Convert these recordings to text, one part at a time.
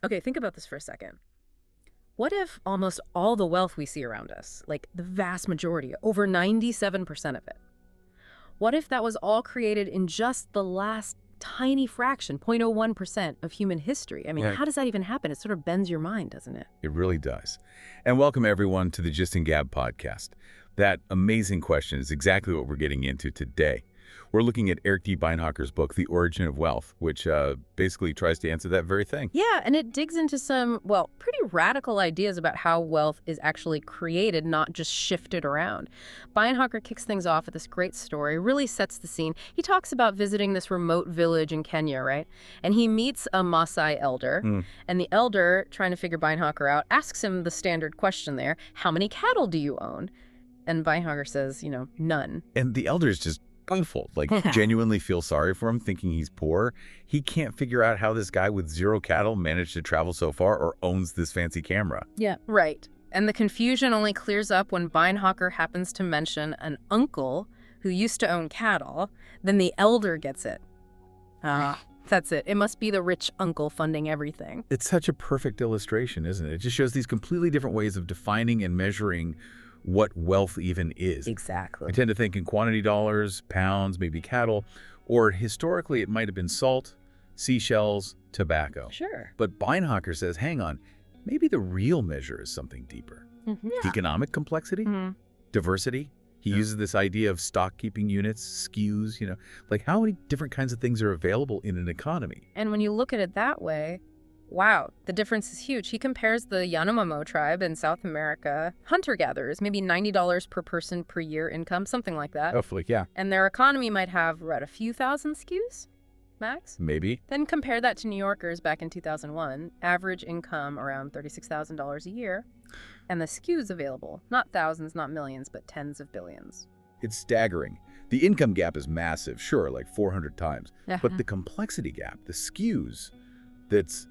Okay, think about this for a second. What if almost all the wealth we see around us, like the vast majority, over 97% of it, what if that was all created in just the last tiny fraction, 0.01% of human history? I mean, Yeah, how does that even happen? It sort of bends your mind, doesn't it? it really does. And welcome everyone to the Just and Gab podcast. That amazing question is exactly what we're getting into today. We're looking at Eric D. Beinhocker's book, The Origin of Wealth, which basically tries to answer that very thing. Yeah, and it digs into some, well, pretty radical ideas about how wealth is actually created, not just shifted around. Beinhocker kicks things off with this great story, really sets the scene. He talks about visiting this remote village in Kenya, right? And he meets a Masai elder, and the elder, trying to figure Beinhocker out, asks him the standard question there, how many cattle do you own? And Beinhocker says, none. And the elder's just baffled, like genuinely feel sorry for him, thinking he's poor. He can't figure out how this guy with zero cattle managed to travel so far or owns this fancy camera. Yeah. Right. And the confusion only clears up when Beinhocker happens to mention an uncle who used to own cattle. Then the elder gets it. That's it. It must be the rich uncle funding everything. It's such a perfect illustration, isn't it? It just shows these completely different ways of defining and measuring what wealth even is. Exactly. I tend to think in quantity dollars, pounds, maybe cattle, or historically it might have been salt, seashells, tobacco. Sure. But Beinhocker says, hang on, maybe the real measure is something deeper. Economic complexity, diversity. He uses this idea of stock keeping units, SKUs, like how many different kinds of things are available in an economy. And when you look at it that way, wow, the difference is huge. He compares the Yanomamo tribe in South America, hunter-gatherers, maybe $90 per person per year income, something like that. Hopefully, yeah. And their economy might have, what, a few thousand SKUs, max? Maybe. Then compare that to New Yorkers back in 2001, average income around $36,000 a year, and the SKUs available, not thousands, not millions, but tens of billions. It's staggering. The income gap is massive, sure, like 400 times. But the complexity gap, the SKUs, that's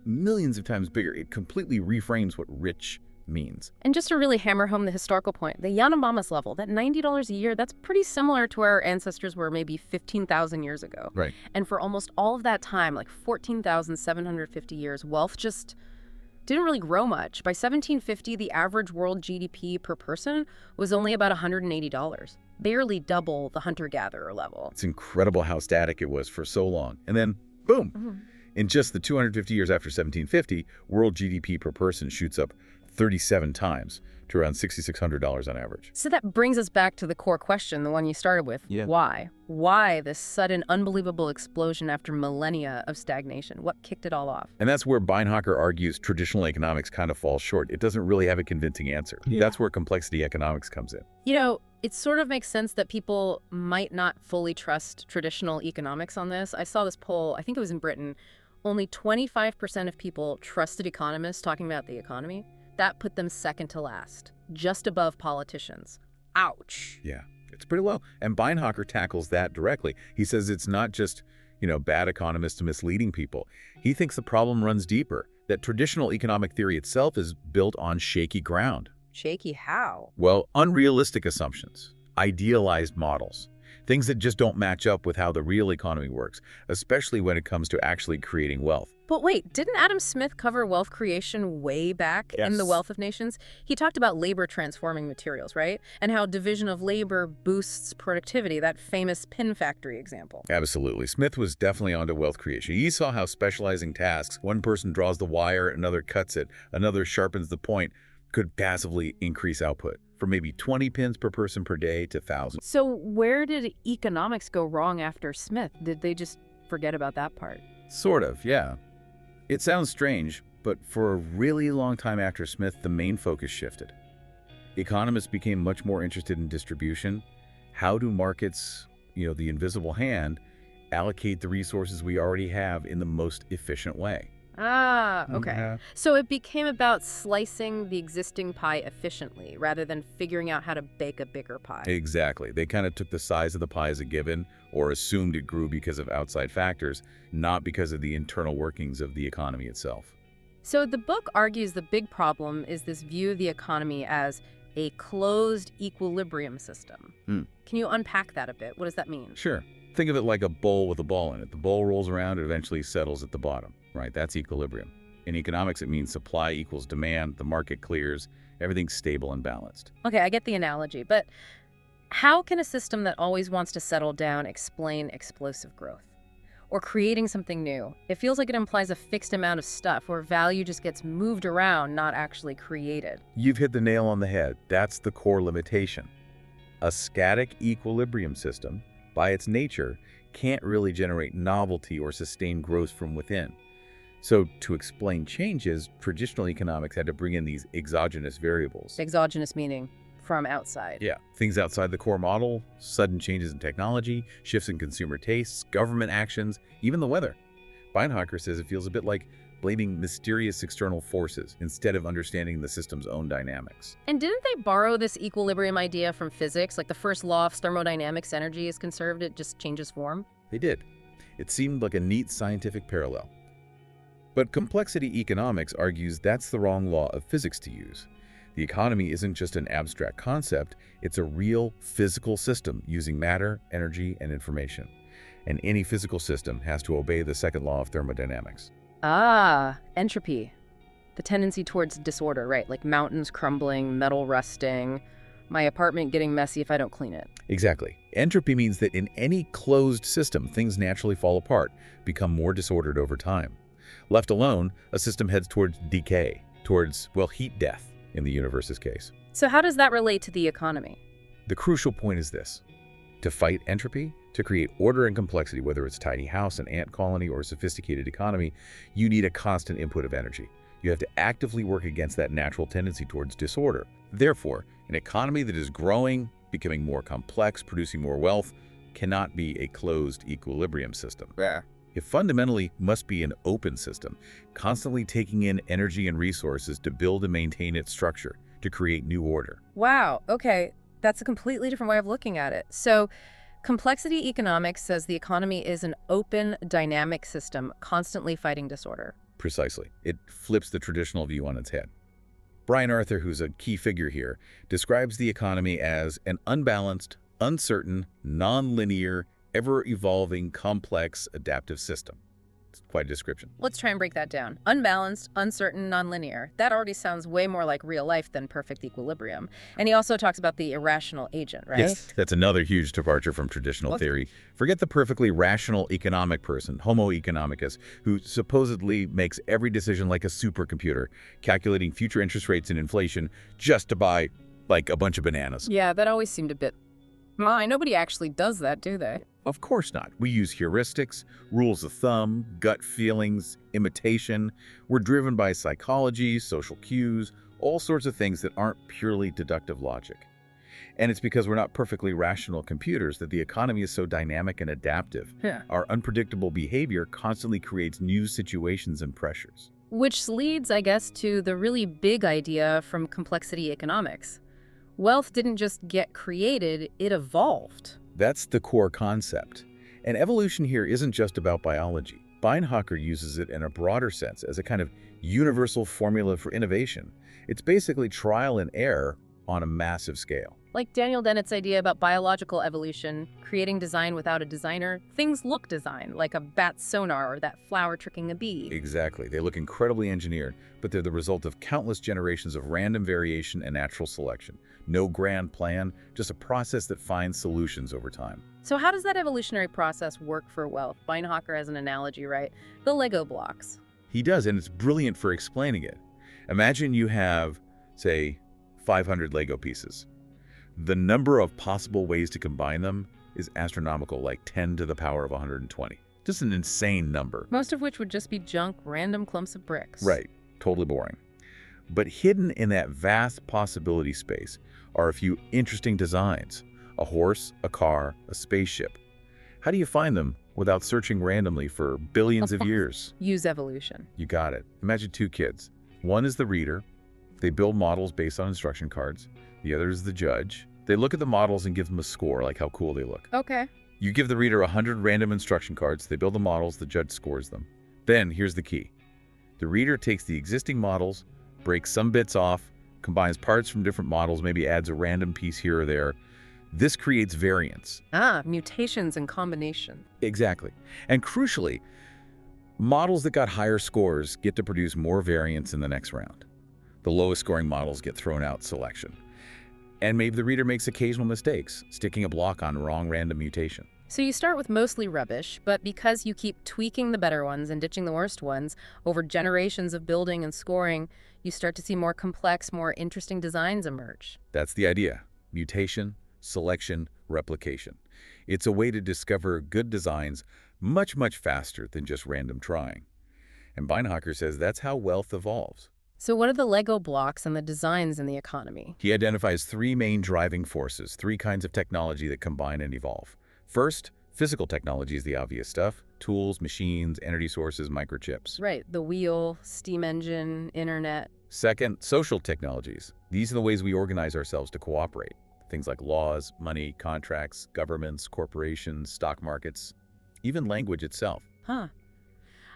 millions of times bigger. It completely reframes what rich means. And just to really hammer home the historical point, the Yanomamis level, that $90 a year, that's pretty similar to where our ancestors were maybe 15,000 years ago. Right. And for almost all of that time, like 14,750 years, wealth just didn't really grow much. By 1750, the average world GDP per person was only about $180, barely double the hunter-gatherer level. It's incredible how static it was for so long. And then, boom. In just the 250 years after 1750, world GDP per person shoots up 37 times to around $6,600 on average. So that brings us back to the core question, the one you started with. Yeah. Why? Why this sudden, unbelievable explosion after millennia of stagnation? What kicked it all off? And that's where Beinhocker argues traditional economics kind of falls short. It doesn't really have a convincing answer. That's where complexity economics comes in. It sort of makes sense that people might not fully trust traditional economics on this. I saw this poll, I think it was in Britain. Only 25% of people trusted economists talking about the economy. That put them second to last, just above politicians. Ouch. Yeah, it's pretty low. And Beinhocker tackles that directly. He says it's not just, bad economists misleading people. He thinks the problem runs deeper, that traditional economic theory itself is built on shaky ground. Shaky how? Well, unrealistic assumptions, idealized models, things that just don't match up with how the real economy works, especially when it comes to actually creating wealth. But wait, didn't Adam Smith cover wealth creation way back in The Wealth of Nations? He talked about labor transforming materials, right? And how division of labor boosts productivity, that famous pin factory example. Absolutely. Smith was definitely onto wealth creation. He saw how specializing tasks, one person draws the wire, another cuts it, another sharpens the point, could passively increase output from maybe 20 pins per person per day to thousands. So where did economics go wrong after Smith? Did they just forget about that part? Sort of, yeah. It sounds strange, but for a really long time after Smith, the main focus shifted. Economists became much more interested in distribution. How do markets, the invisible hand, allocate the resources we already have in the most efficient way? Ah, okay. Yeah. So it became about slicing the existing pie efficiently rather than figuring out how to bake a bigger pie. Exactly. They kind of took the size of the pie as a given or assumed it grew because of outside factors, not because of the internal workings of the economy itself. So the book argues the big problem is this view of the economy as a closed equilibrium system. Can you unpack that a bit? What does that mean? Sure. Think of it like a bowl with a ball in it. The bowl rolls around, it eventually settles at the bottom, right? That's equilibrium. In economics, it means supply equals demand, the market clears, everything's stable and balanced. Okay, I get the analogy, but how can a system that always wants to settle down explain explosive growth? Or creating something new? It feels like it implies a fixed amount of stuff where value just gets moved around, not actually created. You've hit the nail on the head. That's the core limitation. A static equilibrium system, by its nature, can't really generate novelty or sustain growth from within. So to explain changes, traditional economics had to bring in these exogenous variables. Exogenous meaning from outside. Yeah, things outside the core model, sudden changes in technology, shifts in consumer tastes, government actions, even the weather. Beinhocker says it feels a bit like blaming mysterious external forces instead of understanding the system's own dynamics. And didn't they borrow this equilibrium idea from physics? Like the first law of thermodynamics, energy is conserved, it just changes form? They did. It seemed like a neat scientific parallel. But complexity economics argues that's the wrong law of physics to use. The economy isn't just an abstract concept, it's a real physical system using matter, energy, and information. And any physical system has to obey the second law of thermodynamics. Ah, entropy. The tendency towards disorder, right? Like mountains crumbling, metal rusting, my apartment getting messy if I don't clean it. Exactly. Entropy means that in any closed system, things naturally fall apart, become more disordered over time. Left alone, a system heads towards decay, towards, well, heat death in the universe's case. So how does that relate to the economy? The crucial point is this. To fight entropy, to create order and complexity, whether it's tiny house, an ant colony, or a sophisticated economy, you need a constant input of energy. You have to actively work against that natural tendency towards disorder. Therefore, an economy that is growing, becoming more complex, producing more wealth, cannot be a closed equilibrium system. Yeah. It fundamentally must be an open system, constantly taking in energy and resources to build and maintain its structure, to create new order. Wow, okay. That's a completely different way of looking at it. So complexity economics says the economy is an open, dynamic system constantly fighting disorder. Precisely. It flips the traditional view on its head. Brian Arthur, who's a key figure here, describes the economy as an unbalanced, uncertain, non-linear, ever-evolving, complex, adaptive system. It's quite a description. Let's try and break that down. Unbalanced, uncertain, nonlinear. That already sounds way more like real life than perfect equilibrium. And he also talks about the irrational agent, right? Yes, that's another huge departure from traditional theory. Forget the perfectly rational economic person, Homo economicus, who supposedly makes every decision like a supercomputer, calculating future interest rates and inflation just to buy, like, a bunch of bananas. Yeah, that always seemed a bit... Nobody actually does that, do they? Of course not. We use heuristics, rules of thumb, gut feelings, imitation. We're driven by psychology, social cues, all sorts of things that aren't purely deductive logic. And it's because we're not perfectly rational computers that the economy is so dynamic and adaptive. Yeah. Our unpredictable behavior constantly creates new situations and pressures. Which leads, I guess, to the really big idea from complexity economics. Wealth didn't just get created, it evolved. That's the core concept. And evolution here isn't just about biology. Beinhocker uses it in a broader sense as a kind of universal formula for innovation. It's basically trial and error on a massive scale. Like Daniel Dennett's idea about biological evolution, creating design without a designer, things look designed, like a bat's sonar or that flower tricking a bee. Exactly. They look incredibly engineered, but they're the result of countless generations of random variation and natural selection. No grand plan, just a process that finds solutions over time. So how does that evolutionary process work for wealth? Beinhocker has an analogy, right? The Lego blocks. He does, and it's brilliant for explaining it. Imagine you have, say, 500 Lego pieces. The number of possible ways to combine them is astronomical, like 10 to the power of 120. Just an insane number. Most of which would just be junk, random clumps of bricks. Right. Totally boring. But hidden in that vast possibility space are a few interesting designs. A horse, a car, a spaceship. How do you find them without searching randomly for billions of years? Use evolution. You got it. Imagine two kids. One is the reader. They build models based on instruction cards. The other is the judge. They look at the models and give them a score, like how cool they look. Okay. You give the reader 100 random instruction cards. They build the models. The judge scores them. Then, here's the key. The reader takes the existing models, breaks some bits off, combines parts from different models, maybe adds a random piece here or there. This creates variance. Mutations and combination. Exactly. And crucially, Models that got higher scores get to produce more variants in the next round. The lowest scoring models get thrown out selection. And maybe the reader makes occasional mistakes, sticking a block on wrong random mutation. So you start with mostly rubbish, but because you keep tweaking the better ones and ditching the worst ones over generations of building and scoring, you start to see more complex, more interesting designs emerge. That's the idea. Mutation, selection, replication. It's a way to discover good designs much, much faster than just random trying. And Beinhocker says that's how wealth evolves. So what are the Lego blocks and the designs in the economy? He identifies three main driving forces, three kinds of technology that combine and evolve. First, physical technology is the obvious stuff. Tools, machines, energy sources, microchips. Right, the wheel, steam engine, internet. Second, social technologies. These are the ways we organize ourselves to cooperate. Things like laws, money, contracts, governments, corporations, stock markets, even language itself. Huh.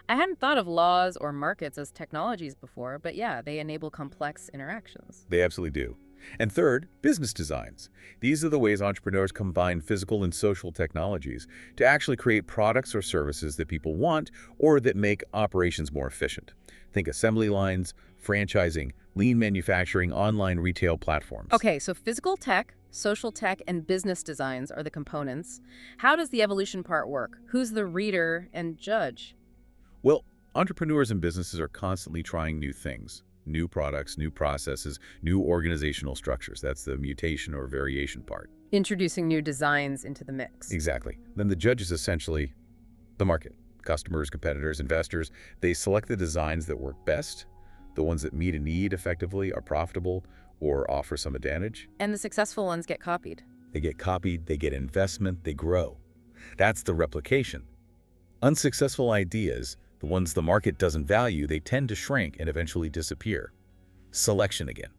I hadn't thought of laws or markets as technologies before, but yeah, they enable complex interactions. They absolutely do. And third, business designs. These are the ways entrepreneurs combine physical and social technologies to actually create products or services that people want or that make operations more efficient. Think assembly lines, franchising, lean manufacturing, online retail platforms. Okay, so physical tech, social tech, and business designs are the components. How does the evolution part work? Who's the reader and judge? Well, entrepreneurs and businesses are constantly trying new things. New products, new processes, new organizational structures. That's the mutation or variation part. Introducing new designs into the mix. Exactly. Then the judge is essentially the market. Customers, competitors, investors, they select the designs that work best, the ones that meet a need effectively, are profitable, or offer some advantage. And the successful ones get copied. They get copied, they get investment, they grow. That's the replication. Unsuccessful ideas, the ones the market doesn't value, they tend to shrink and eventually disappear. Selection again.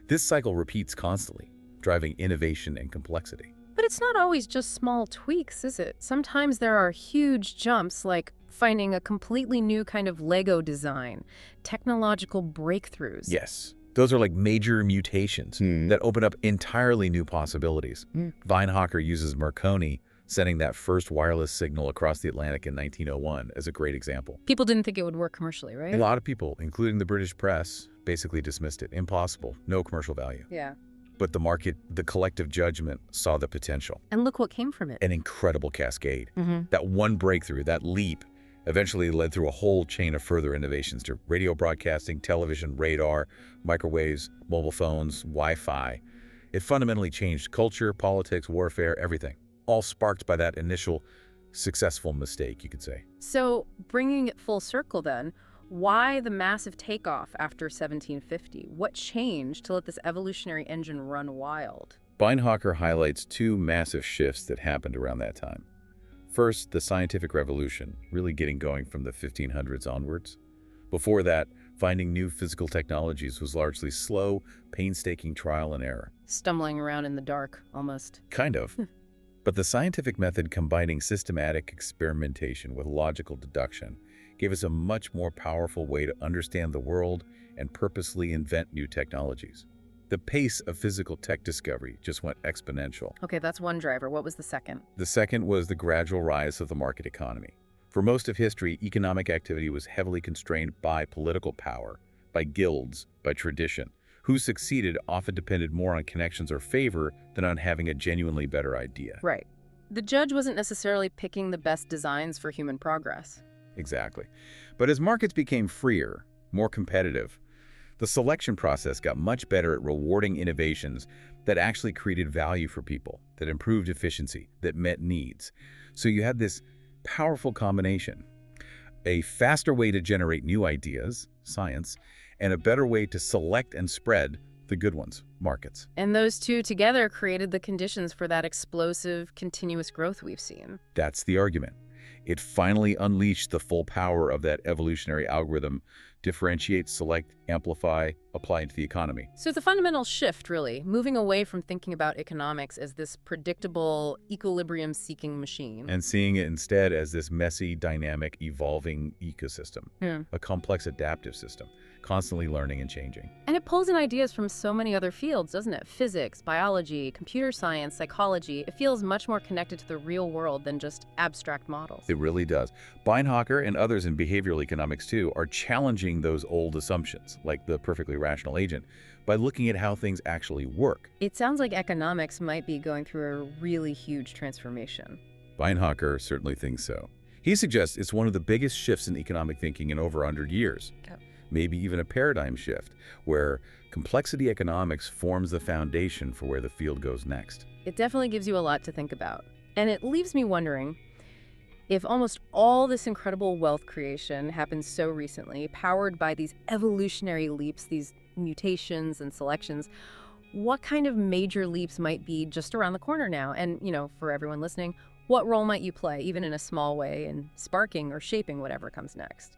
This cycle repeats constantly, driving innovation and complexity. But it's not always just small tweaks, is it? Sometimes there are huge jumps, like finding a completely new kind of Lego design, technological breakthroughs. Yes, those are like major mutations that open up entirely new possibilities. Beinhocker uses Marconi, sending that first wireless signal across the Atlantic in 1901 as a great example. People didn't think it would work commercially, right? A lot of people, including the British press, basically dismissed it. Impossible, no commercial value. Yeah. But the market, the collective judgment, saw the potential. And look what came from it. An incredible cascade. That one breakthrough, that leap, eventually led through a whole chain of further innovations to radio broadcasting, television, radar, microwaves, mobile phones, Wi-Fi. It fundamentally changed culture, politics, warfare, everything. All sparked by that initial successful mistake, you could say. So, bringing it full circle then, why the massive takeoff after 1750? What changed to let this evolutionary engine run wild? Beinhocker highlights two massive shifts that happened around that time. First, the scientific revolution, really getting going from the 1500s onwards. Before that, finding new physical technologies was largely slow, painstaking trial and error. Stumbling around in the dark, almost. Kind of. But the scientific method combining systematic experimentation with logical deduction gave us a much more powerful way to understand the world and purposely invent new technologies. The pace of physical tech discovery just went exponential. Okay, that's one driver. What was the second? The second was the gradual rise of the market economy. For most of history, economic activity was heavily constrained by political power, by guilds, by tradition. Who succeeded often depended more on connections or favor than on having a genuinely better idea. Right. The judge wasn't necessarily picking the best designs for human progress. Exactly. But as markets became freer, more competitive, the selection process got much better at rewarding innovations that actually created value for people, that improved efficiency, that met needs. So you had this powerful combination. A faster way to generate new ideas, science, and a better way to select and spread the good ones, markets. And those two together created the conditions for that explosive, continuous growth we've seen. That's the argument. It finally unleashed the full power of that evolutionary algorithm differentiate, select, amplify, apply into the economy. So it's a fundamental shift, really, moving away from thinking about economics as this predictable, equilibrium-seeking machine. And seeing it instead as this messy, dynamic, evolving ecosystem, Yeah. a complex adaptive system, constantly learning and changing. And it pulls in ideas from so many other fields, doesn't it? Physics, biology, computer science, psychology. It feels much more connected to the real world than just abstract models. It really does. Beinhocker and others in behavioral economics, too, are challenging those old assumptions, like the perfectly rational agent, by looking at how things actually work. It sounds like economics might be going through a really huge transformation. Beinhocker certainly thinks so. He suggests it's one of the biggest shifts in economic thinking in over 100 years. Yep. Maybe even a paradigm shift, where complexity economics forms the foundation for where the field goes next. It definitely gives you a lot to think about. And it leaves me wondering, if almost all this incredible wealth creation happens so recently, powered by these evolutionary leaps, these mutations and selections, what kind of major leaps might be just around the corner now? And, for everyone listening, what role might you play, even in a small way, in sparking or shaping whatever comes next?